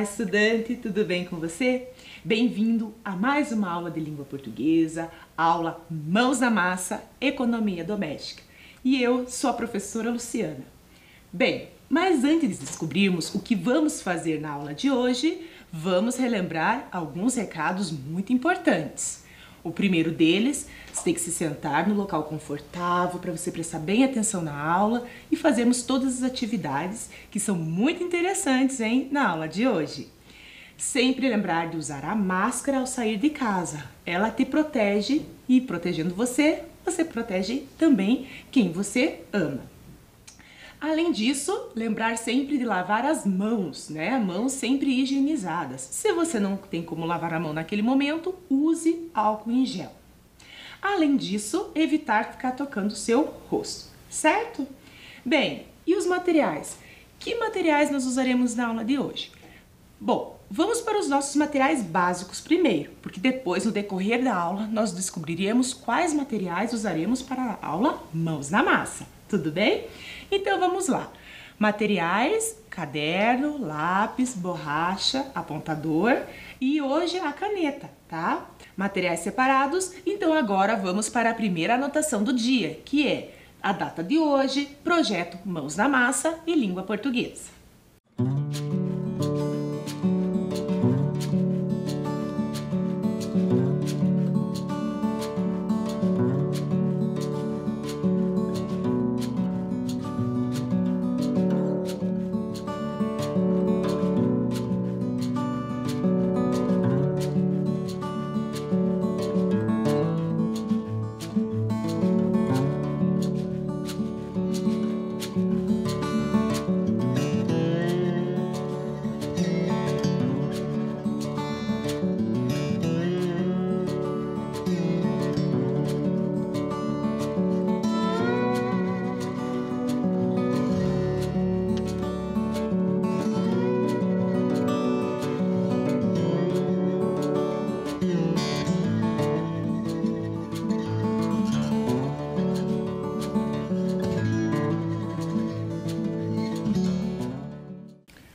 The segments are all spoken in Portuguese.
Olá, estudante, tudo bem com você? Bem-vindo a mais uma aula de língua portuguesa, aula Mãos na Massa, Economia Doméstica. E eu sou a professora Luciana. Bem, mas antes de descobrirmos o que vamos fazer na aula de hoje, vamos relembrar alguns recados muito importantes. O primeiro deles, você tem que se sentar no local confortável para você prestar bem atenção na aula e fazermos todas as atividades que são muito interessantes, na aula de hoje. Sempre lembrar de usar a máscara ao sair de casa. Ela te protege e, protegendo você, você protege também quem você ama. Além disso, lembrar sempre de lavar as mãos, Mãos sempre higienizadas. Se você não tem como lavar a mão naquele momento, use álcool em gel. Além disso, evitar ficar tocando o seu rosto, certo? Bem, e os materiais? Que materiais nós usaremos na aula de hoje? Bom, vamos para os nossos materiais básicos primeiro, porque depois, no decorrer da aula, nós descobriremos quais materiais usaremos para a aula Mãos na Massa. Tudo bem? Então vamos lá. Materiais, caderno, lápis, borracha, apontador e hoje a caneta, tá? Materiais separados, então agora vamos para a primeira anotação do dia, que é a data de hoje, projeto Mãos na Massa e língua portuguesa.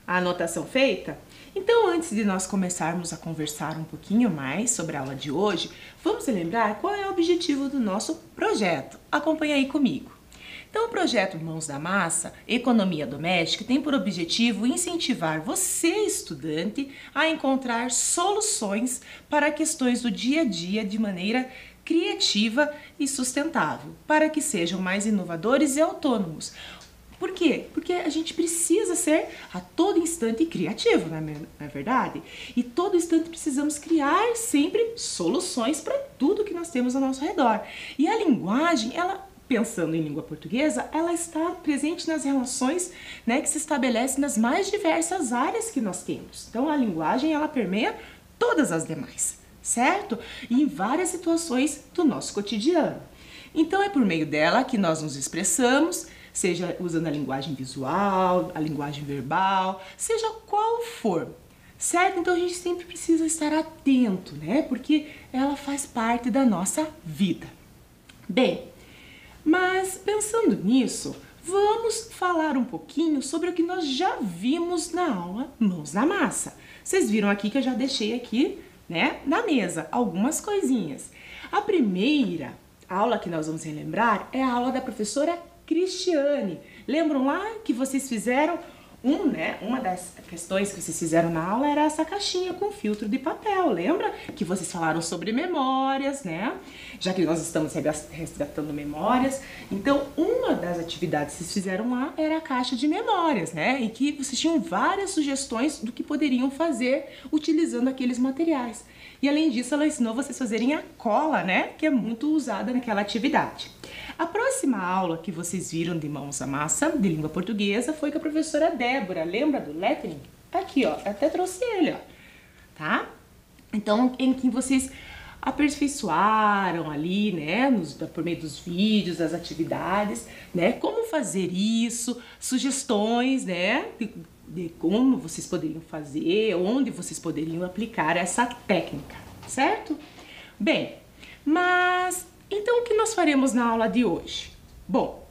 A anotação feita? Então, antes de nós começarmos a conversar um pouquinho mais sobre a aula de hoje, vamos lembrar qual é o objetivo do nosso projeto. Acompanhe aí comigo. Então, o projeto Mãos da Massa, Economia Doméstica, tem por objetivo incentivar você, estudante, a encontrar soluções para questões do dia a dia de maneira criativa e sustentável, para que sejam mais inovadores e autônomos. Por quê? Porque a gente precisa ser a todo instante criativo, não é verdade? E todo instante precisamos criar sempre soluções para tudo que nós temos ao nosso redor. E a linguagem, ela, pensando em língua portuguesa, ela está presente nas relações, que se estabelecem nas mais diversas áreas que nós temos. Então, a linguagem, ela permeia todas as demais, certo? E em várias situações do nosso cotidiano. Então, é por meio dela que nós nos expressamos, seja usando a linguagem visual, a linguagem verbal, seja qual for, certo? Então a gente sempre precisa estar atento, Porque ela faz parte da nossa vida. Bem, mas pensando nisso, vamos falar um pouquinho sobre o que nós já vimos na aula Mãos na Massa. Vocês viram aqui que eu já deixei aqui, na mesa, algumas coisinhas. A primeira aula que nós vamos relembrar é a aula da professora Cristiane. Lembram lá que vocês fizeram uma das questões que vocês fizeram na aula era essa caixinha com filtro de papel, lembra? Que vocês falaram sobre memórias, Já que nós estamos resgatando memórias, então uma das atividades que vocês fizeram lá era a caixa de memórias, E que vocês tinham várias sugestões do que poderiam fazer utilizando aqueles materiais. E além disso, ela ensinou vocês a fazerem a cola, Que é muito usada naquela atividade. A próxima aula que vocês viram de Mãos à Massa, de língua portuguesa, foi com a professora Débora. Lembra do lettering? Tá aqui, ó. Eu até trouxe ele, ó. Tá? Então, em que vocês aperfeiçoaram ali, por meio dos vídeos, das atividades, como fazer isso, sugestões, de como vocês poderiam fazer, onde vocês poderiam aplicar essa técnica, certo? Bem, mas então o que nós faremos na aula de hoje? Bom,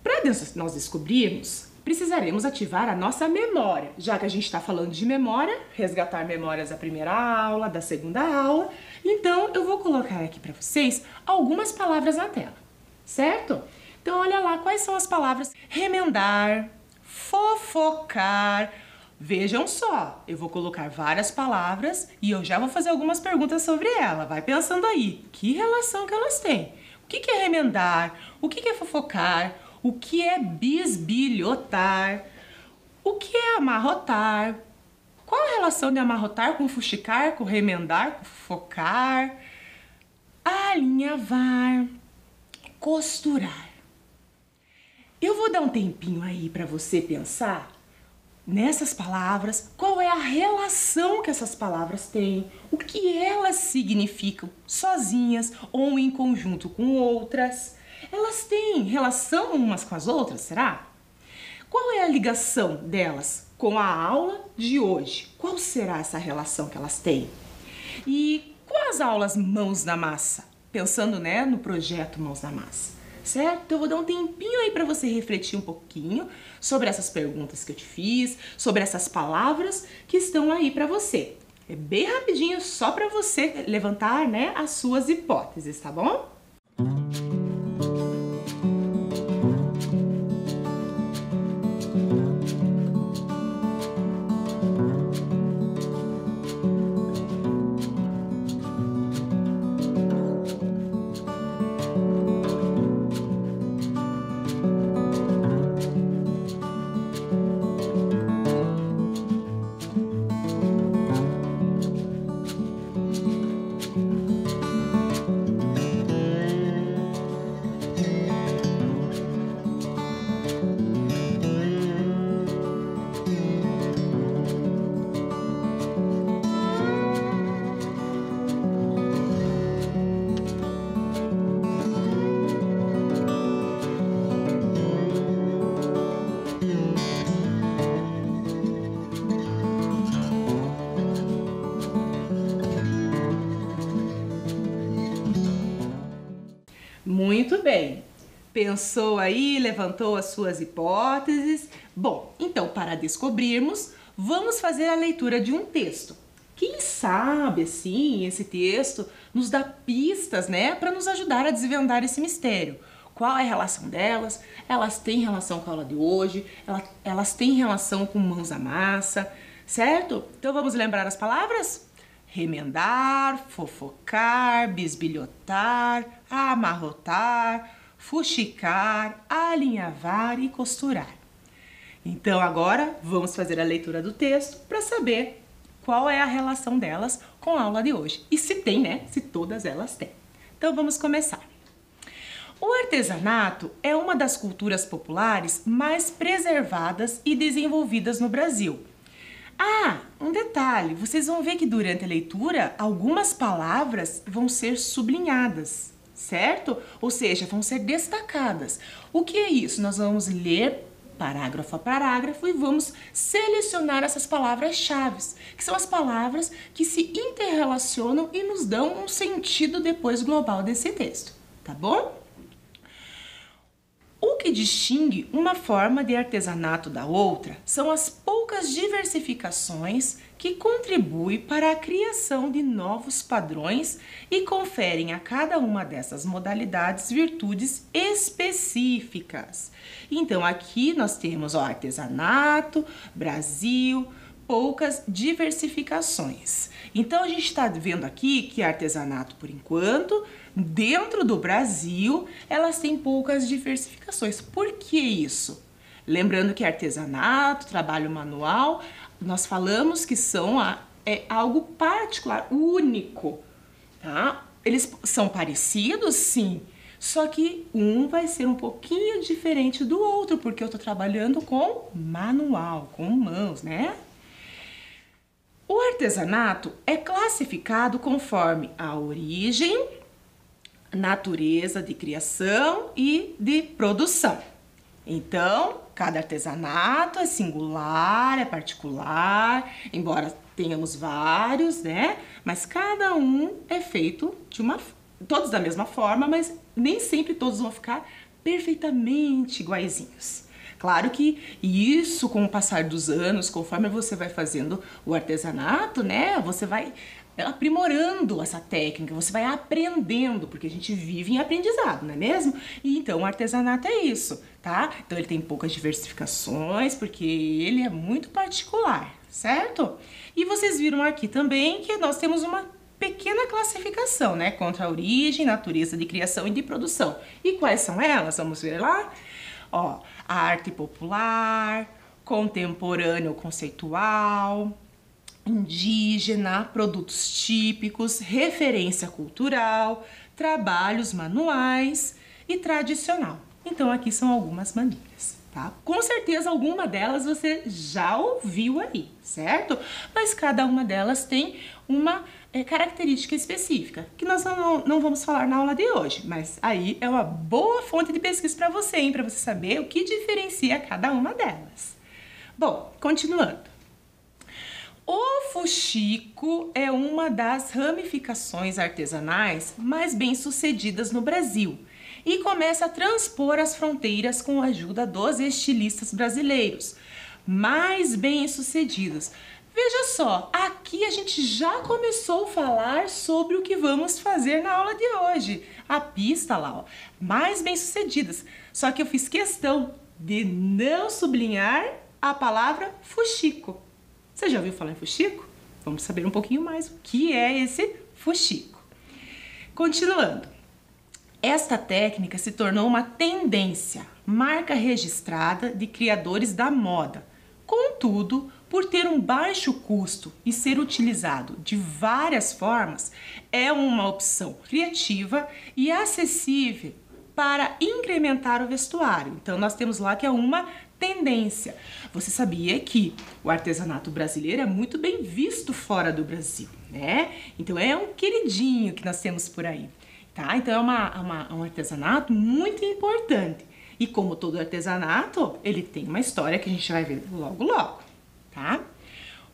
para nós descobrirmos precisaremos ativar a nossa memória. Já que a gente está falando de memória, resgatar memórias da primeira aula, da segunda aula. Então, eu vou colocar aqui para vocês algumas palavras na tela, certo? Então, olha lá quais são as palavras: remendar, fofocar. Vejam só, eu vou colocar várias palavras e eu já vou fazer algumas perguntas sobre ela. Vai pensando aí, que relação que elas têm? O que é remendar? O que é fofocar? O que é bisbilhotar? O que é amarrotar? Qual a relação de amarrotar com fuxicar, com remendar, com fofocar? Alinhavar, costurar. Eu vou dar um tempinho aí para você pensar nessas palavras, qual é a relação que essas palavras têm, o que elas significam, sozinhas ou em conjunto com outras. Elas têm relação umas com as outras, será? Qual é a ligação delas com a aula de hoje? Qual será essa relação que elas têm? E com as aulas Mãos na Massa? Pensando, né, no projeto Mãos na Massa. Certo? Então eu vou dar um tempinho aí para você refletir um pouquinho sobre essas perguntas que eu te fiz, sobre essas palavras que estão aí para você. É bem rapidinho, só para você levantar, né, as suas hipóteses, tá bom? Muito bem. Pensou aí, levantou as suas hipóteses? Bom, então para descobrirmos, vamos fazer a leitura de um texto. Quem sabe, assim, esse texto nos dá pistas, né, para nos ajudar a desvendar esse mistério. Qual é a relação delas? Elas têm relação com a aula de hoje? Elas têm relação com Mãos à Massa, certo? Então vamos lembrar as palavras? Remendar, fofocar, bisbilhotar, amarrotar, fuxicar, alinhavar e costurar. Então agora vamos fazer a leitura do texto para saber qual é a relação delas com a aula de hoje. E se tem, né? Se todas elas têm. Então vamos começar. O artesanato é uma das culturas populares mais preservadas e desenvolvidas no Brasil. Ah, um detalhe, vocês vão ver que durante a leitura algumas palavras vão ser sublinhadas, certo? Ou seja, vão ser destacadas. O que é isso? Nós vamos ler parágrafo a parágrafo e vamos selecionar essas palavras-chave, que são as palavras que se interrelacionam e nos dão um sentido depois global desse texto, tá bom? O que distingue uma forma de artesanato da outra são as poucas diversificações que contribuem para a criação de novos padrões e conferem a cada uma dessas modalidades virtudes específicas. Então aqui nós temos o artesanato, Brasil, poucas diversificações. Então a gente está vendo aqui que artesanato, por enquanto, dentro do Brasil, elas têm poucas diversificações. Por que isso? Lembrando que artesanato, trabalho manual, nós falamos que são algo particular, único, tá? Eles são parecidos, sim, só que um vai ser um pouquinho diferente do outro, porque eu estou trabalhando com manual, com mãos, né? O artesanato é classificado conforme a origem, natureza de criação e de produção. Então, cada artesanato é singular, é particular, embora tenhamos vários, né? Mas cada um é feito todos da mesma forma, mas nem sempre todos vão ficar perfeitamente iguaizinhos. Claro que isso, com o passar dos anos, conforme você vai fazendo o artesanato, né, você vai aprimorando essa técnica, você vai aprendendo, porque a gente vive em aprendizado, não é mesmo? E então o artesanato é isso, tá? Então ele tem poucas diversificações, porque ele é muito particular, certo? E vocês viram aqui também que nós temos uma pequena classificação, né, contra a origem, natureza de criação e de produção. E quais são elas? Vamos ver lá? Ó, a arte popular, contemporânea ou conceitual, indígena, produtos típicos, referência cultural, trabalhos manuais e tradicional. Então aqui são algumas maneiras, tá? Com certeza alguma delas você já ouviu aí, certo? Mas cada uma delas tem uma característica específica, que nós não vamos falar na aula de hoje, mas aí é uma boa fonte de pesquisa para você, hein? Para você saber o que diferencia cada uma delas. Bom, continuando. O fuxico é uma das ramificações artesanais mais bem-sucedidas no Brasil e começa a transpor as fronteiras com a ajuda dos estilistas brasileiros mais bem-sucedidos. Veja só, aqui a gente já começou a falar sobre o que vamos fazer na aula de hoje. A pista lá, ó, mais bem-sucedidas. Só que eu fiz questão de não sublinhar a palavra fuxico. Você já ouviu falar em fuxico? Vamos saber um pouquinho mais o que é esse fuxico. Continuando. Esta técnica se tornou uma tendência, marca registrada de criadores da moda. Contudo, por ter um baixo custo e ser utilizado de várias formas, é uma opção criativa e acessível para incrementar o vestuário. Então, nós temos lá que é uma tendência. Você sabia que o artesanato brasileiro é muito bem visto fora do Brasil, né? Então, é um queridinho que nós temos por aí, tá? Então, é um artesanato muito importante. E como todo artesanato, ele tem uma história que a gente vai ver logo, logo, tá?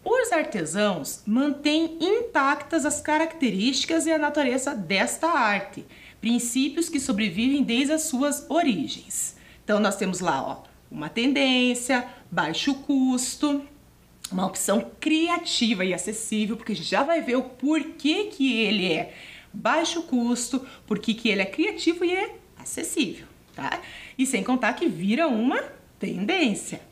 Os artesãos mantêm intactas as características e a natureza desta arte, princípios que sobrevivem desde as suas origens. Então, nós temos lá, ó, uma tendência, baixo custo, uma opção criativa e acessível, porque a gente já vai ver o porquê que ele é baixo custo, porquê que ele é criativo e é acessível, tá? E sem contar que vira uma tendência.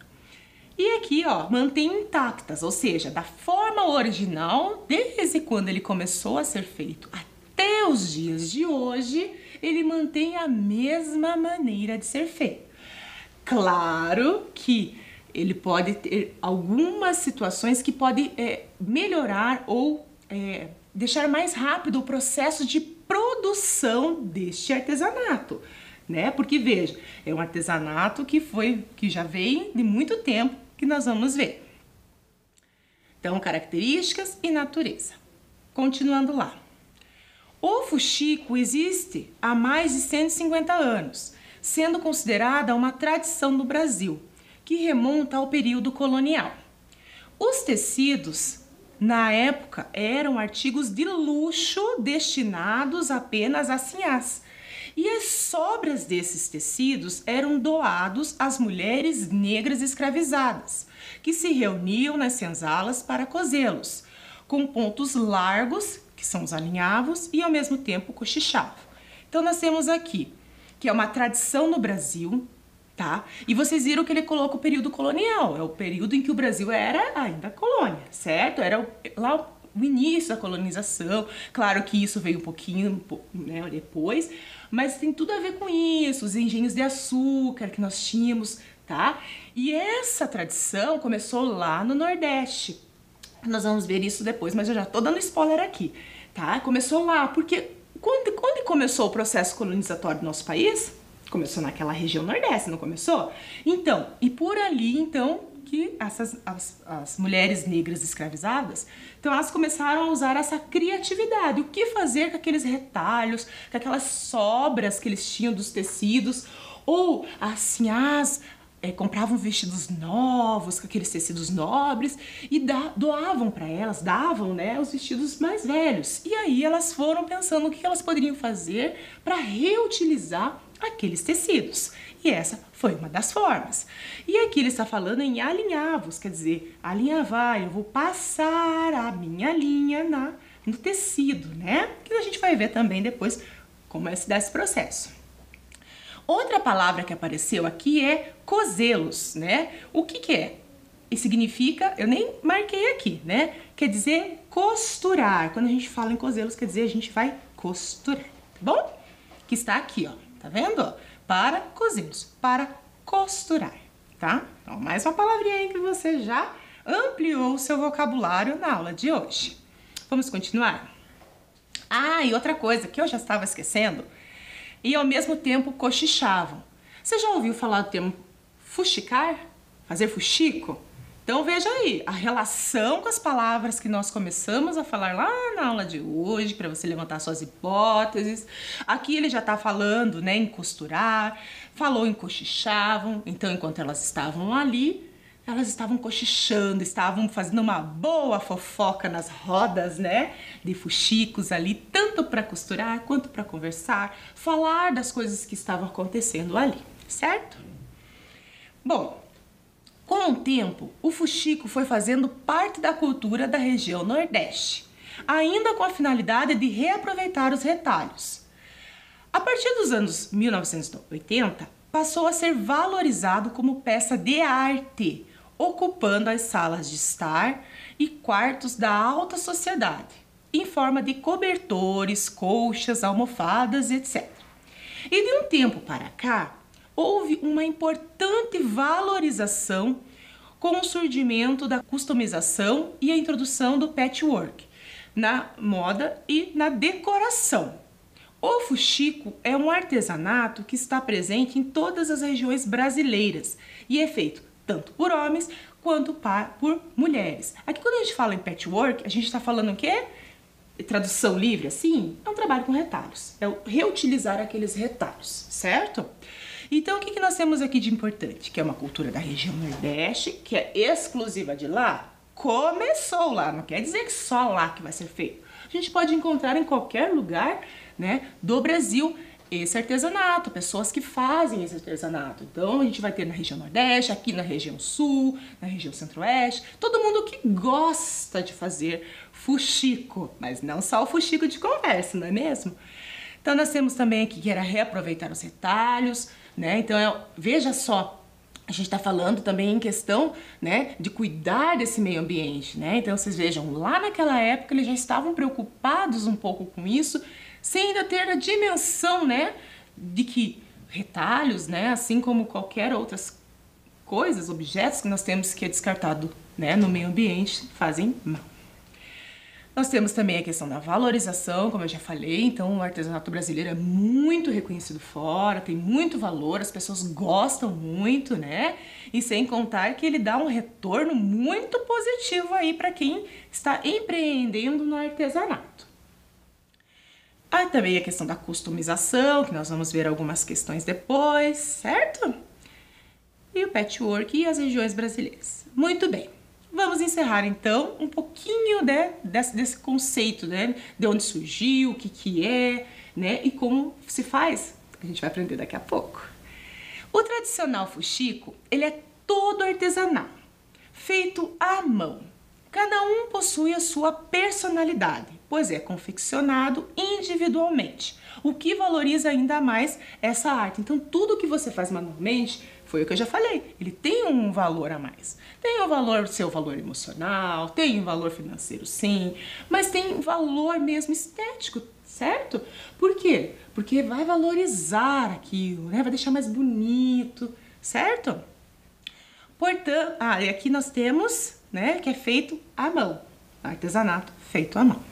E aqui, ó, mantém intactas, ou seja, da forma original, desde quando ele começou a ser feito até os dias de hoje, ele mantém a mesma maneira de ser feito. Claro que ele pode ter algumas situações que podem melhorar ou deixar mais rápido o processo de produção deste artesanato, né? Porque veja, é um artesanato que já vem de muito tempo, que nós vamos ver. Então, características e natureza. Continuando lá. O fuxico existe há mais de 150 anos, sendo considerada uma tradição do Brasil, que remonta ao período colonial. Os tecidos, na época, eram artigos de luxo destinados apenas a sinhás, e as sobras desses tecidos eram doados às mulheres negras escravizadas, que se reuniam nas senzalas para cozê-los, com pontos largos, que são os alinhavos, e ao mesmo tempo cochichavam. Então nós temos aqui, que é uma tradição no Brasil, tá? E vocês viram que ele coloca o período colonial, é o período em que o Brasil era ainda colônia, certo? Era lá o início da colonização. Claro que isso veio um pouquinho, né, depois, mas tem tudo a ver com isso, os engenhos de açúcar que nós tínhamos, tá? E essa tradição começou lá no Nordeste. Nós vamos ver isso depois, mas eu já tô dando spoiler aqui, tá? Começou lá, porque quando começou o processo colonizatório do nosso país? Começou naquela região Nordeste, não começou? Então, e por ali, então, que as mulheres negras escravizadas, então elas começaram a usar essa criatividade. O que fazer com aqueles retalhos, com aquelas sobras que eles tinham dos tecidos, ou assim, compravam vestidos novos, com aqueles tecidos nobres, e doavam para elas, davam, né, os vestidos mais velhos. E aí elas foram pensando o que elas poderiam fazer para reutilizar aqueles tecidos. E essa foi uma das formas. E aqui ele está falando em alinhavos, quer dizer, alinhavar, eu vou passar a minha linha no tecido, né? Que a gente vai ver também depois como é se dá esse processo. Outra palavra que apareceu aqui é cozelos, né? O que é? E significa, eu nem marquei aqui, né? Quer dizer costurar. Quando a gente fala em cozelos, quer dizer a gente vai costurar, tá bom? Que está aqui, ó, tá vendo? Para cozelos, para costurar, tá? Então, mais uma palavrinha aí que você já ampliou o seu vocabulário na aula de hoje. Vamos continuar? Ah, e outra coisa que eu já estava esquecendo, e ao mesmo tempo cochichavam. Você já ouviu falar do termo fuxicar? Fazer fuxico? Então veja aí, a relação com as palavras que nós começamos a falar lá na aula de hoje, para você levantar suas hipóteses. Aqui ele já está falando, né, em costurar, falou em cochichavam, então enquanto elas estavam ali, elas estavam cochichando, estavam fazendo uma boa fofoca nas rodas, né, de fuxicos ali, tanto para costurar quanto para conversar, falar das coisas que estavam acontecendo ali, certo? Bom, com o tempo, o fuxico foi fazendo parte da cultura da região Nordeste, ainda com a finalidade de reaproveitar os retalhos. A partir dos anos 1980, passou a ser valorizado como peça de arte, ocupando as salas de estar e quartos da alta sociedade, em forma de cobertores, colchas, almofadas, etc. E de um tempo para cá, houve uma importante valorização com o surgimento da customização e a introdução do patchwork na moda e na decoração. O fuxico é um artesanato que está presente em todas as regiões brasileiras e é feito tanto por homens quanto por mulheres. Aqui quando a gente fala em patchwork, a gente está falando o quê? Tradução livre, assim, é um trabalho com retalhos, é reutilizar aqueles retalhos, certo? Então, o que nós temos aqui de importante? Que é uma cultura da região Nordeste, que é exclusiva de lá, começou lá, não quer dizer que só lá que vai ser feito. A gente pode encontrar em qualquer lugar, né, do Brasil esse artesanato, pessoas que fazem esse artesanato. Então, a gente vai ter na região Nordeste, aqui na região Sul, na região Centro-Oeste, todo mundo que gosta de fazer fuxico, mas não só o fuxico de conversa, não é mesmo? Então, nós temos também aqui que era reaproveitar os retalhos, né? Então, veja só, a gente está falando também em questão, né, de cuidar desse meio ambiente, né? Então, vocês vejam, lá naquela época eles já estavam preocupados um pouco com isso, sem ainda ter a dimensão, né, de que retalhos, né, assim como qualquer outras coisas, objetos que nós temos que é descartado, né, no meio ambiente, fazem mal. Nós temos também a questão da valorização, como eu já falei, então o artesanato brasileiro é muito reconhecido fora, tem muito valor, as pessoas gostam muito, né? E sem contar que ele dá um retorno muito positivo aí para quem está empreendendo no artesanato. Há também a questão da customização, que nós vamos ver algumas questões depois, certo? E o patchwork e as regiões brasileiras. Muito bem. Vamos encerrar então um pouquinho, né, desse conceito, né, de onde surgiu, o que é, né, e como se faz. A gente vai aprender daqui a pouco. O tradicional fuxico, ele é todo artesanal, feito à mão. Cada um possui a sua personalidade, pois é confeccionado individualmente, o que valoriza ainda mais essa arte. Então, tudo que você faz manualmente, foi o que eu já falei, ele tem um valor a mais. Tem o valor, seu valor emocional, tem um valor financeiro sim, mas tem um valor mesmo estético, certo? Por quê? Porque vai valorizar aquilo, né? Vai deixar mais bonito, certo? Portanto, e aqui nós temos, né, que é feito à mão, artesanato feito à mão.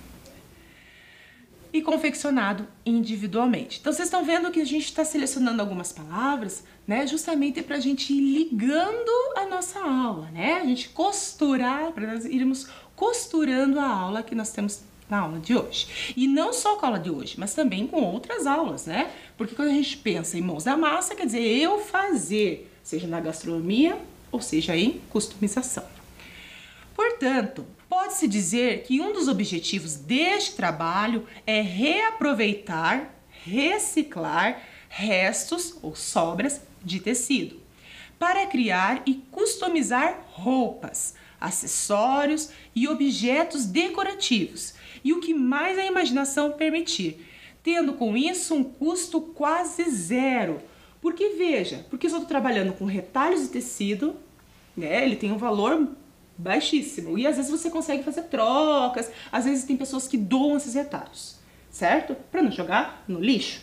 E confeccionado individualmente. Então, vocês estão vendo que a gente está selecionando algumas palavras, né, justamente para a gente ir ligando a nossa aula, né, a gente costurar, para nós irmos costurando a aula que nós temos na aula de hoje. E não só com a aula de hoje, mas também com outras aulas, né, porque quando a gente pensa em mãos da massa, quer dizer, eu fazer, seja na gastronomia ou seja em customização. Portanto, pode-se dizer que um dos objetivos deste trabalho é reaproveitar, reciclar, restos ou sobras de tecido, para criar e customizar roupas, acessórios e objetos decorativos, e o que mais a imaginação permitir, tendo com isso um custo quase zero. Porque veja, porque eu estou trabalhando com retalhos de tecido, né? Ele tem um valor baixíssimo e às vezes você consegue fazer trocas, às vezes tem pessoas que doam esses retalhos, certo? Para não jogar no lixo.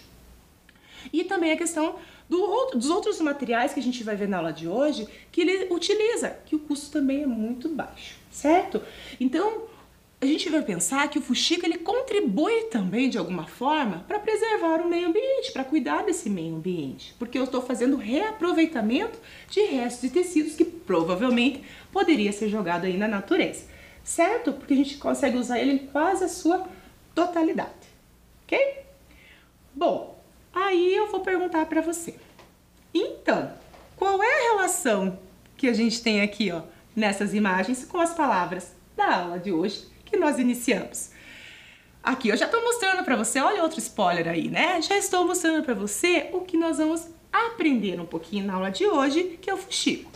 E também a questão dos outros materiais que a gente vai ver na aula de hoje, que ele utiliza, que o custo também é muito baixo, certo? Então, a gente vai pensar que o fuxico ele contribui também de alguma forma para preservar o meio ambiente, para cuidar desse meio ambiente, porque eu estou fazendo reaproveitamento de restos de tecidos que provavelmente poderia ser jogado aí na natureza, certo? Porque a gente consegue usar ele em quase a sua totalidade, ok? Bom, aí eu vou perguntar para você. Então, qual é a relação que a gente tem aqui, ó, nessas imagens com as palavras da aula de hoje que nós iniciamos? Aqui eu já estou mostrando para você, olha outro spoiler aí, né? Já estou mostrando para você o que nós vamos aprender um pouquinho na aula de hoje, que é o fuxico.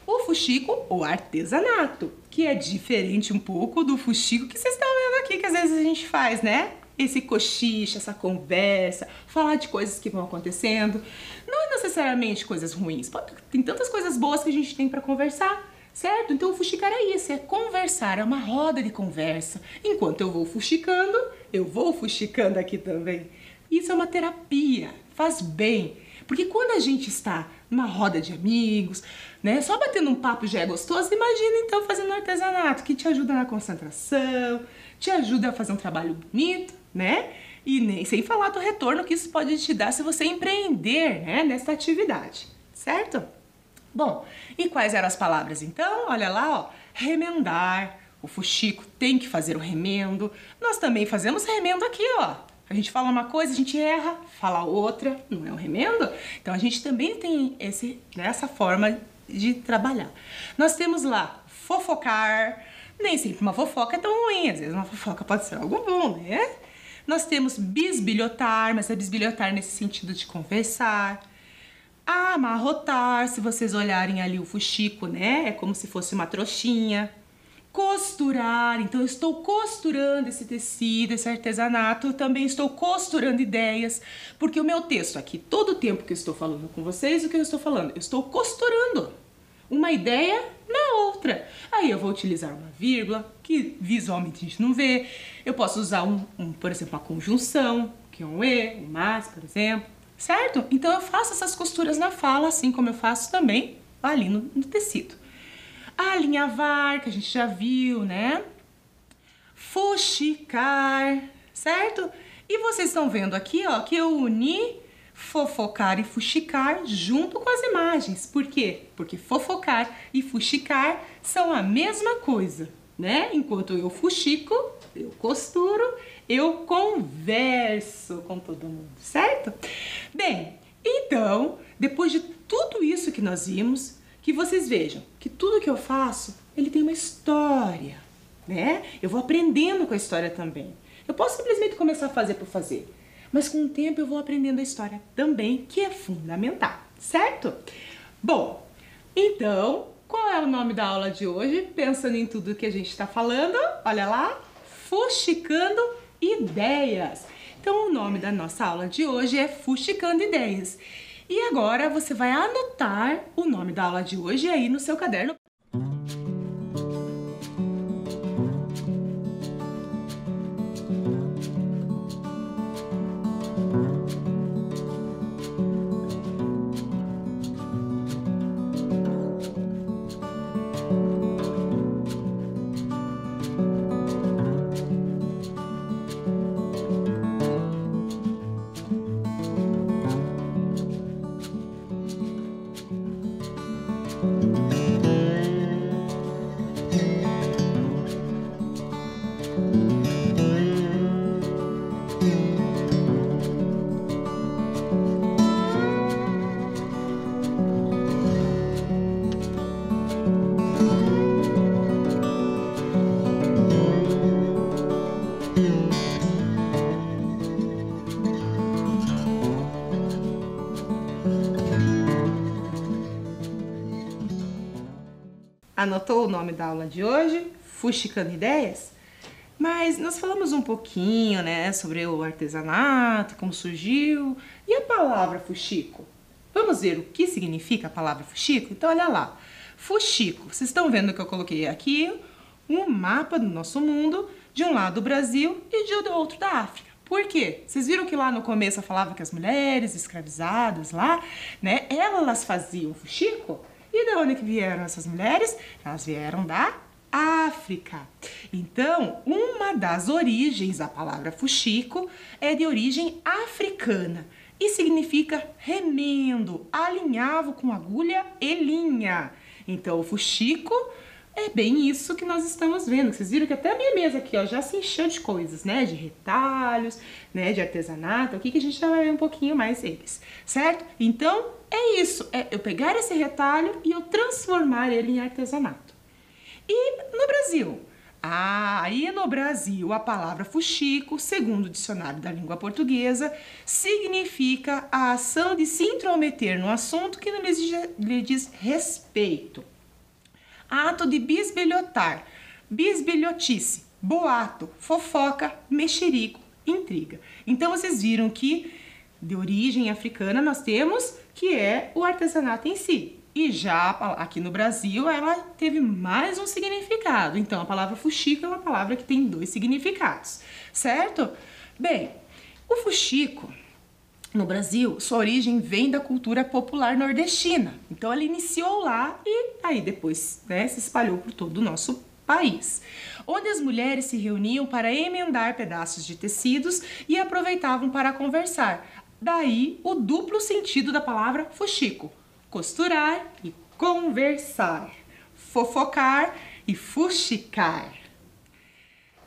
O fuxico, ou artesanato, que é diferente um pouco do fuxico que vocês estão vendo aqui, que às vezes a gente faz, né? Esse cochicho, essa conversa, falar de coisas que vão acontecendo. Não necessariamente coisas ruins, tem tantas coisas boas que a gente tem para conversar, certo? Então o fuxicar é isso, é conversar, é uma roda de conversa. Enquanto eu vou fuxicando aqui também. Isso é uma terapia, faz bem. Porque quando a gente está numa roda de amigos, né, só batendo um papo já é gostoso, imagina então fazendo artesanato, que te ajuda na concentração, te ajuda a fazer um trabalho bonito, né? E nem sem falar do retorno que isso pode te dar se você empreender, né, nessa atividade, certo? Bom, e quais eram as palavras então? Olha lá, ó, remendar, o fuxico tem que fazer o remendo, nós também fazemos remendo aqui, ó. A gente fala uma coisa, a gente erra, fala outra, não é um remendo? Então a gente também tem essa forma de trabalhar. Nós temos lá fofocar, nem sempre uma fofoca é tão ruim, às vezes uma fofoca pode ser algo bom, né? Nós temos bisbilhotar, mas é bisbilhotar nesse sentido de conversar. Amarrotar, se vocês olharem ali o fuxico, né? É como se fosse uma trouxinha. Costurar, então eu estou costurando esse tecido, esse artesanato, eu também estou costurando ideias, porque o meu texto aqui, todo o tempo que eu estou falando com vocês, o que eu estou falando? Eu estou costurando uma ideia na outra. Aí eu vou utilizar uma vírgula, que visualmente a gente não vê, eu posso usar por exemplo, uma conjunção, que é um e, um mas, por exemplo, certo? Então eu faço essas costuras na fala, assim como eu faço também ali no tecido. Alinhavar, que a gente já viu, né? Fuxicar, certo? E vocês estão vendo aqui, ó, que eu uni fofocar e fuxicar junto com as imagens. Por quê? Porque fofocar e fuxicar são a mesma coisa, né? Enquanto eu fuxico, eu costuro, eu converso com todo mundo, certo? Bem, então, depois de tudo isso que nós vimos, que vocês vejam que tudo que eu faço, ele tem uma história, né? Eu vou aprendendo com a história também. Eu posso simplesmente começar a fazer por fazer, mas com o tempo eu vou aprendendo a história também, que é fundamental, certo? Bom, então, qual é o nome da aula de hoje? Pensando em tudo que a gente está falando, olha lá, fuxicando ideias. Então, o nome da nossa aula de hoje é Fuxicando Ideias. E agora você vai anotar o nome da aula de hoje aí no seu caderno. Anotou o nome da aula de hoje? Fuxicando Ideias? Mas nós falamos um pouquinho, né, sobre o artesanato, como surgiu, e a palavra fuxico? Vamos ver o que significa a palavra fuxico? Então, olha lá. Fuxico, vocês estão vendo que eu coloquei aqui um mapa do nosso mundo, de um lado do Brasil e de outro da África. Por quê? Vocês viram que lá no começo eu falava que as mulheres escravizadas lá, né, elas faziam fuxico? E de onde que vieram essas mulheres? Elas vieram da África. Então, uma das origens da palavra fuxico é de origem africana e significa remendo, alinhavo com agulha e linha. Então, o fuxico é bem isso que nós estamos vendo. Vocês viram que até a minha mesa aqui, ó, já se encheu de coisas, né? De retalhos, né? De artesanato. Aqui que a gente já vai ver um pouquinho mais eles, certo? Então, é isso. É eu pegar esse retalho e eu transformar ele em artesanato. E no Brasil? Aí no Brasil a palavra fuxico, segundo o dicionário da língua portuguesa, significa a ação de se intrometer no assunto que não lhe diz respeito. Ato de bisbilhotar, bisbilhotice, boato, fofoca, mexerico, intriga. Então vocês viram que de origem africana nós temos que é o artesanato em si. E já aqui no Brasil ela teve mais um significado. Então a palavra fuxico é uma palavra que tem dois significados, certo? Bem, o fuxico no Brasil, sua origem vem da cultura popular nordestina. Então ela iniciou lá e aí depois, né, se espalhou por todo o nosso país, onde as mulheres se reuniam para emendar pedaços de tecidos e aproveitavam para conversar. Daí o duplo sentido da palavra fuxico: costurar e conversar, fofocar e fuxicar.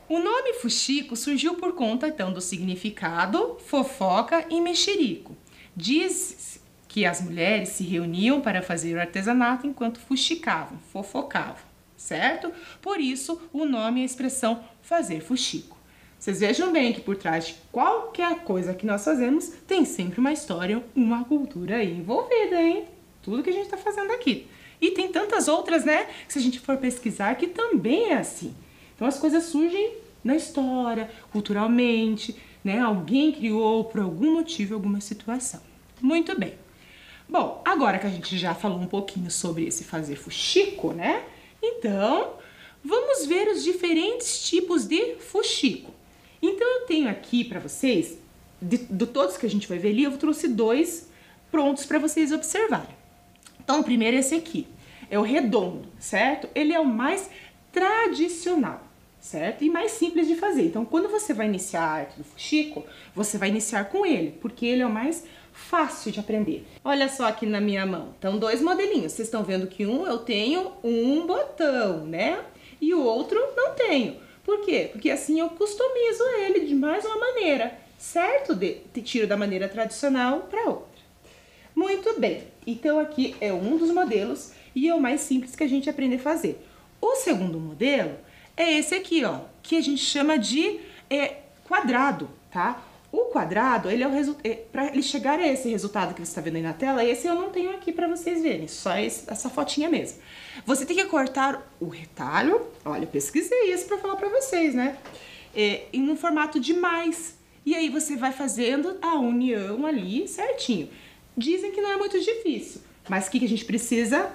O nome fuxico surgiu por conta, então, do significado fofoca e mexerico. Diz que as mulheres se reuniam para fazer o artesanato enquanto fuxicavam, fofocavam, certo? Por isso, o nome e a expressão fazer fuxico. Vocês vejam bem que por trás de qualquer coisa que nós fazemos, tem sempre uma história, uma cultura aí envolvida, hein? Tudo que a gente está fazendo aqui. E tem tantas outras, né? Que se a gente for pesquisar, que também é assim. Então as coisas surgem na história, culturalmente, né? Alguém criou por algum motivo, alguma situação. Muito bem. Bom, agora que a gente já falou um pouquinho sobre esse fazer fuxico, né? Então, vamos ver os diferentes tipos de fuxico. Então eu tenho aqui para vocês, de todos que a gente vai ver ali, eu trouxe dois prontos para vocês observarem. Então o primeiro é esse aqui, é o redondo, certo? Ele é o mais tradicional, certo? E mais simples de fazer. Então, quando você vai iniciar a arte do fuxico, você vai iniciar com ele, porque ele é o mais fácil de aprender. Olha só aqui na minha mão. Então, dois modelinhos. Vocês estão vendo que um eu tenho um botão, né? E o outro não tenho. Por quê? Porque assim eu customizo ele de mais uma maneira, certo? Tiro da maneira tradicional para outra. Muito bem. Então, aqui é um dos modelos e é o mais simples que a gente aprende a fazer. O segundo modelo é esse aqui, ó, que a gente chama de quadrado, tá? O quadrado, ele é para ele chegar a esse resultado que você está vendo aí na tela, esse eu não tenho aqui para vocês verem, só essa fotinha mesmo. Você tem que cortar o retalho, olha, eu pesquisei isso para falar para vocês, né? Em um formato de mais. E aí você vai fazendo a união ali certinho. Dizem que não é muito difícil, mas o que a gente precisa?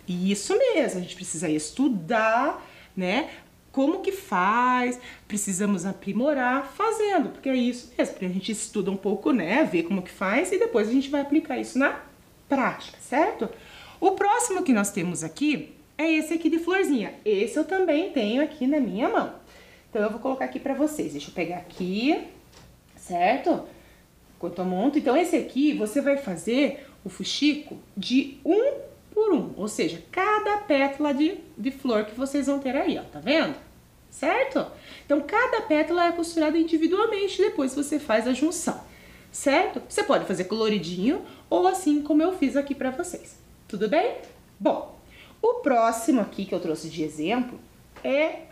Isso mesmo, a gente precisa estudar, né? Como que faz, precisamos aprimorar fazendo, porque é isso mesmo, porque a gente estuda um pouco, né, vê como que faz e depois a gente vai aplicar isso na prática, certo? O próximo que nós temos aqui é esse aqui de florzinha, esse eu também tenho aqui na minha mão. Então eu vou colocar aqui pra vocês, deixa eu pegar aqui, certo? Enquanto eu monto, então esse aqui você vai fazer o fuxico de um por um, ou seja, cada pétala de flor que vocês vão ter aí, ó, tá vendo? Certo? Então, cada pétala é costurada individualmente, depois você faz a junção, certo? Você pode fazer coloridinho ou assim como eu fiz aqui pra vocês, tudo bem? Bom, o próximo aqui que eu trouxe de exemplo é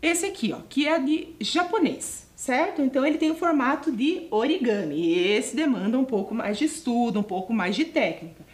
esse aqui, ó, que é de japonês, certo? Então, ele tem o formato de origami, e esse demanda um pouco mais de estudo, um pouco mais de técnica.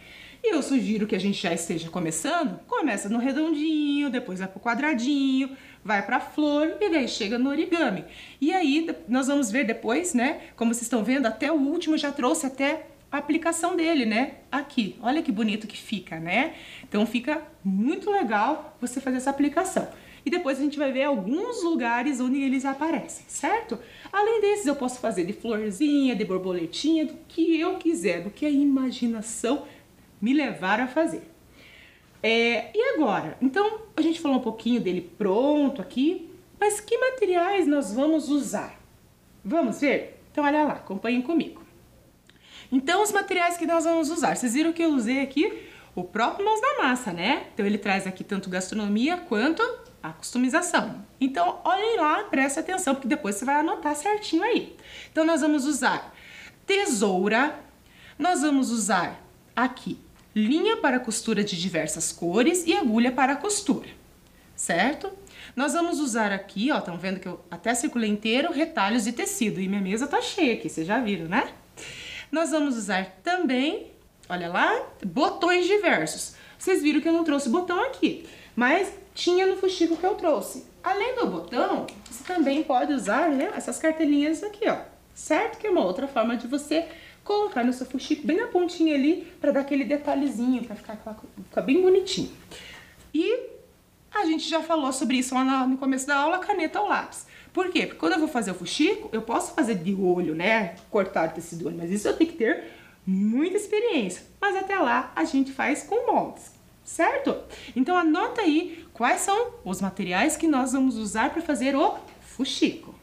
E eu sugiro que a gente já esteja começando, começa no redondinho, depois vai pro quadradinho, vai pra flor e daí chega no origami. E aí nós vamos ver depois, né, como vocês estão vendo, até o último eu já trouxe até a aplicação dele, né, aqui. Olha que bonito que fica, né? Então fica muito legal você fazer essa aplicação. E depois a gente vai ver alguns lugares onde eles aparecem, certo? Além desses, eu posso fazer de florzinha, de borboletinha, do que eu quiser, do que a imaginação me levar a fazer. E agora? Então, a gente falou um pouquinho dele pronto aqui, mas que materiais nós vamos usar? Vamos ver? Então, olha lá, acompanhem comigo. Então, os materiais que nós vamos usar. Vocês viram que eu usei aqui o próprio Mãos na Massa, né? Então, ele traz aqui tanto gastronomia quanto a customização. Então, olhem lá, preste atenção, porque depois você vai anotar certinho aí. Então, nós vamos usar tesoura, nós vamos usar aqui linha para costura de diversas cores e agulha para costura, certo? Nós vamos usar aqui, ó, estão vendo que eu até circulei inteiro, retalhos de tecido. E minha mesa tá cheia aqui, vocês já viram, né? Nós vamos usar também, olha lá, botões diversos. Vocês viram que eu não trouxe botão aqui, mas tinha no fuxico que eu trouxe. Além do botão, você também pode usar, né, essas cartelinhas aqui, ó. Certo? Que é uma outra forma de você colocar no seu fuxico bem na pontinha ali, para dar aquele detalhezinho, para ficar bem bonitinho. E a gente já falou sobre isso lá no começo da aula, caneta ou lápis. Por quê? Porque quando eu vou fazer o fuxico, eu posso fazer de olho, né? Cortar o tecido do olho, mas isso eu tenho que ter muita experiência. Mas até lá a gente faz com moldes, certo? Então anota aí quais são os materiais que nós vamos usar para fazer o fuxico.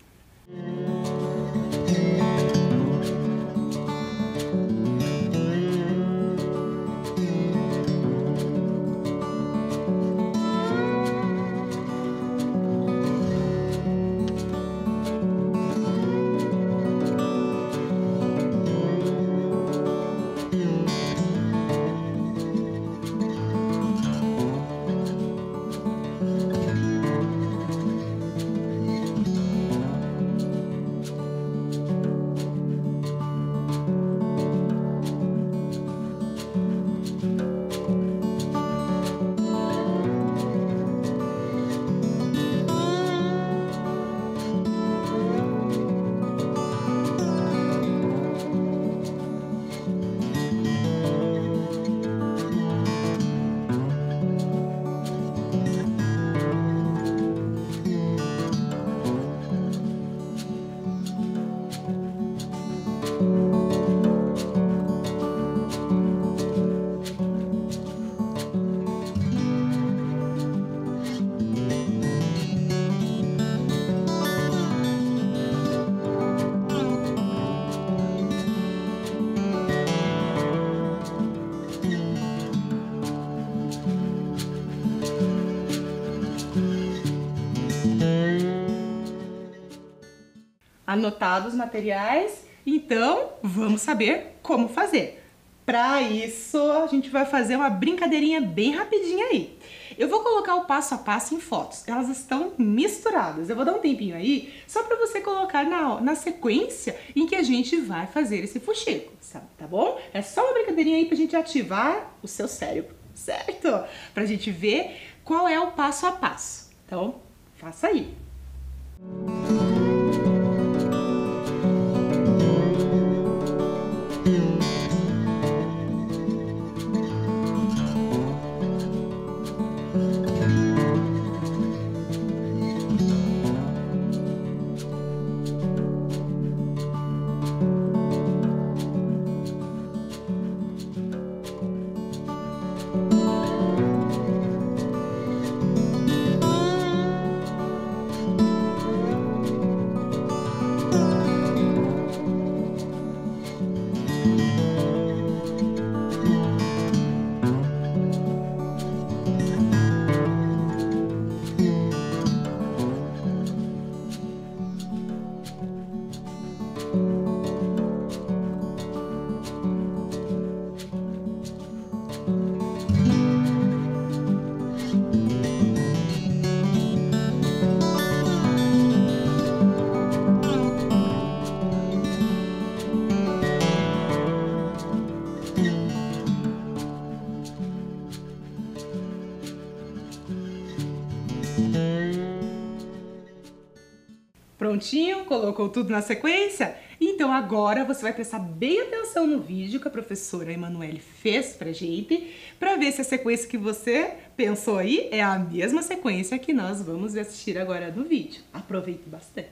Anotados os materiais, então vamos saber como fazer. Para isso, a gente vai fazer uma brincadeirinha bem rapidinha aí. Eu vou colocar o passo a passo em fotos, elas estão misturadas. Eu vou dar um tempinho aí, só para você colocar na sequência em que a gente vai fazer esse fuxico, tá bom? É só uma brincadeirinha aí pra gente ativar o seu cérebro, certo? Pra gente ver qual é o passo a passo. Então, faça aí. Prontinho? Colocou tudo na sequência? Então agora você vai prestar bem atenção no vídeo que a professora Emanuele fez pra gente, pra ver se a sequência que você pensou aí é a mesma sequência que nós vamos assistir agora no vídeo. Aproveite bastante!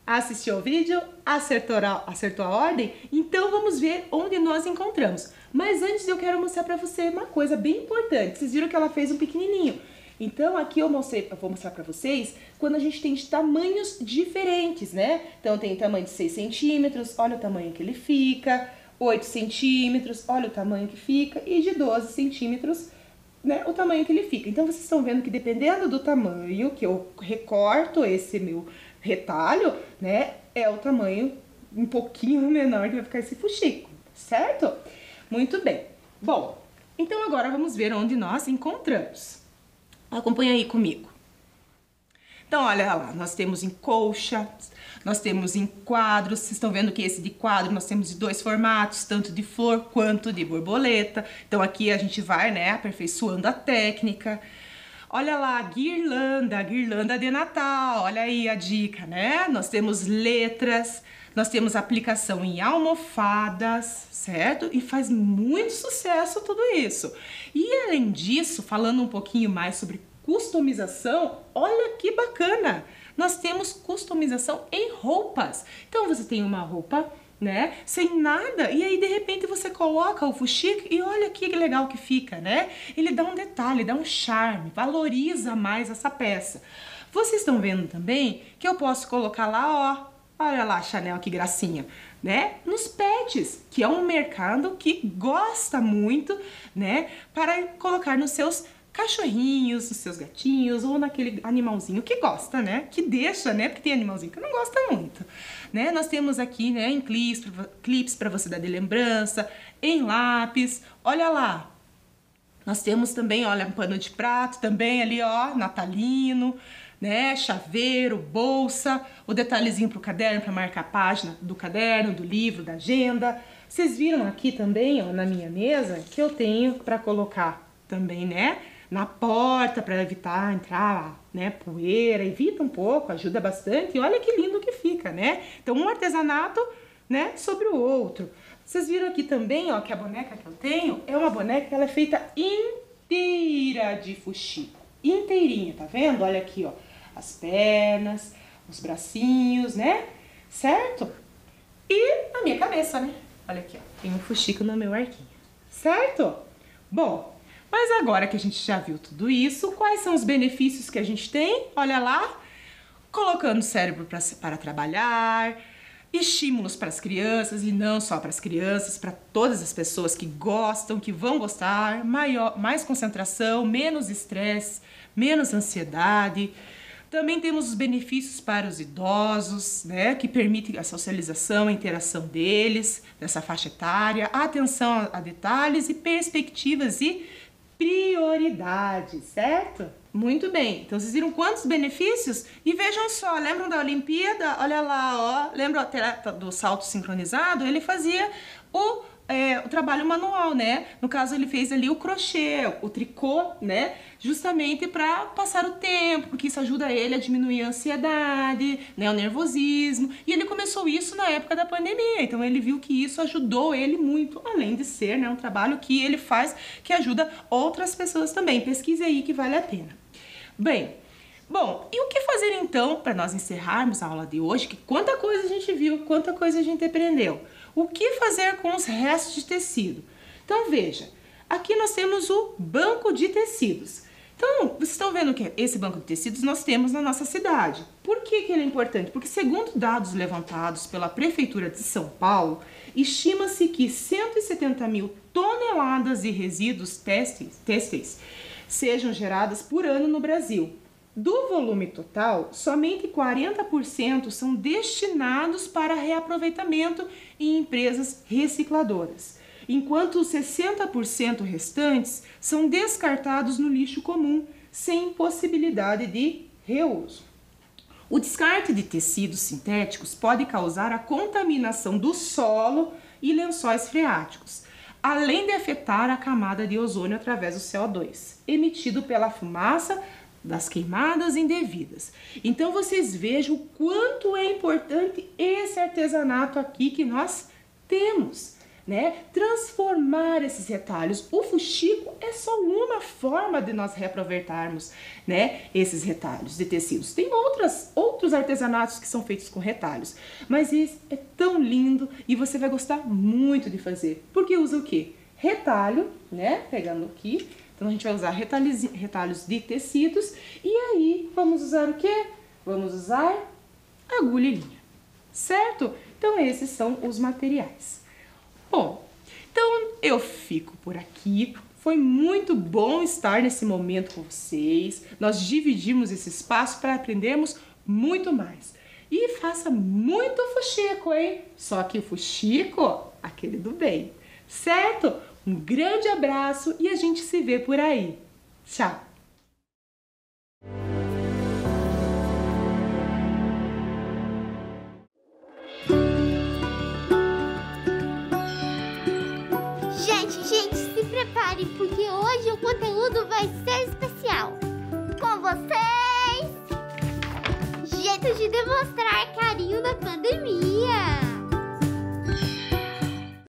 Assistiu ao vídeo? Acertou a ordem? Então vamos ver onde nós encontramos. Mas antes eu quero mostrar para você uma coisa bem importante. Vocês viram que ela fez um pequenininho. Então aqui eu vou mostrar para vocês quando a gente tem de tamanhos diferentes, né? Então tem tamanho de 6 centímetros, olha o tamanho que ele fica. 8 centímetros, olha o tamanho que fica. E de 12 centímetros, né, o tamanho que ele fica. Então vocês estão vendo que dependendo do tamanho que eu recorto esse meu retalho, né, é o tamanho um pouquinho menor que vai ficar esse fuxico, certo? Muito bem. Bom, então agora vamos ver onde nós encontramos. Acompanha aí comigo. Então, olha lá, nós temos em colcha, nós temos em quadros. Vocês estão vendo que esse de quadro nós temos de dois formatos, tanto de flor quanto de borboleta. Então aqui a gente vai, né, aperfeiçoando a técnica. Olha lá, guirlanda de Natal, olha aí a dica, né? Nós temos letras, nós temos aplicação em almofadas, certo? E faz muito sucesso tudo isso. E além disso, falando um pouquinho mais sobre customização, olha que bacana! Nós temos customização em roupas. Então você tem uma roupa, né? Sem nada. E aí, de repente, você coloca o fuxico e olha que legal que fica, né? Ele dá um detalhe, dá um charme, valoriza mais essa peça. Vocês estão vendo também que eu posso colocar lá, ó, olha lá, Chanel, que gracinha, né? Nos pets, que é um mercado que gosta muito, né? Para colocar nos seus cachorrinhos, nos seus gatinhos ou naquele animalzinho que gosta, né? Que deixa, né? Porque tem animalzinho que não gosta muito, né? Nós temos aqui, né, em clips para você dar de lembrança, em lápis, olha lá. Nós temos também, olha, um pano de prato também ali, ó, natalino, né? Chaveiro, bolsa, o detalhezinho pro caderno, para marcar a página do caderno, do livro, da agenda. Vocês viram aqui também, ó, na minha mesa, que eu tenho para colocar também, né? Na porta para evitar entrar, né, poeira, evita um pouco, ajuda bastante. E olha que lindo que fica, né? Então, um artesanato, né, sobre o outro. Vocês viram aqui também, ó, que a boneca que eu tenho é uma boneca que ela é feita inteira de fuxico. Inteirinha, tá vendo? Olha aqui, ó, as pernas, os bracinhos, né? Certo? E a minha cabeça, né? Olha aqui, ó, tem um fuxico no meu arquinho. Certo? Bom, mas agora que a gente já viu tudo isso, quais são os benefícios que a gente tem? Olha lá, colocando o cérebro para trabalhar, estímulos para as crianças e não só para as crianças, para todas as pessoas que gostam, que vão gostar, mais concentração, menos estresse, menos ansiedade. Também temos os benefícios para os idosos, né, que permitem a socialização, a interação deles, dessa faixa etária, a atenção a detalhes e perspectivas e prioridades, certo? Muito bem, então vocês viram quantos benefícios? E vejam só, lembram da Olimpíada? Olha lá, ó, lembra o atleta do salto sincronizado? Ele fazia o trabalho manual, né? No caso, ele fez ali o crochê, o tricô, né? Justamente para passar o tempo, porque isso ajuda ele a diminuir a ansiedade, né? O nervosismo. E ele começou isso na época da pandemia, então ele viu que isso ajudou ele muito, além de ser, né, um trabalho que ele faz que ajuda outras pessoas também. Pesquise aí que vale a pena. Bom, e o que fazer então para nós encerrarmos a aula de hoje? Que quanta coisa a gente viu, quanta coisa a gente aprendeu. O que fazer com os restos de tecido? Então veja, aqui nós temos o banco de tecidos. Então, vocês estão vendo que esse banco de tecidos nós temos na nossa cidade. Por que ele é importante? Porque segundo dados levantados pela Prefeitura de São Paulo, estima-se que 170 mil toneladas de resíduos têxteis sejam geradas por ano no Brasil. Do volume total, somente 40% são destinados para reaproveitamento em empresas recicladoras, enquanto os 60% restantes são descartados no lixo comum, sem possibilidade de reuso. O descarte de tecidos sintéticos pode causar a contaminação do solo e lençóis freáticos, além de afetar a camada de ozônio através do CO2, emitido pela fumaça das queimadas indevidas. Então vocês vejam o quanto é importante esse artesanato aqui que nós temos, né? Transformar esses retalhos. O fuxico é só uma forma de nós reaproveitarmos, né, esses retalhos de tecidos. Tem outros artesanatos que são feitos com retalhos, mas esse é tão lindo e você vai gostar muito de fazer. Porque usa o quê? Retalho, né? Pegando aqui. Então, a gente vai usar retalhos de tecidos e aí vamos usar o quê? Vamos usar agulha e linha, certo? Então, esses são os materiais. Bom, então eu fico por aqui. Foi muito bom estar nesse momento com vocês. Nós dividimos esse espaço para aprendermos muito mais. E faça muito fuxico, hein? Só que o fuxico, aquele do bem, certo? Um grande abraço e a gente se vê por aí. Tchau! Gente, se prepare porque hoje o conteúdo vai ser especial. Com vocês, jeito de demonstrar carinho na pandemia.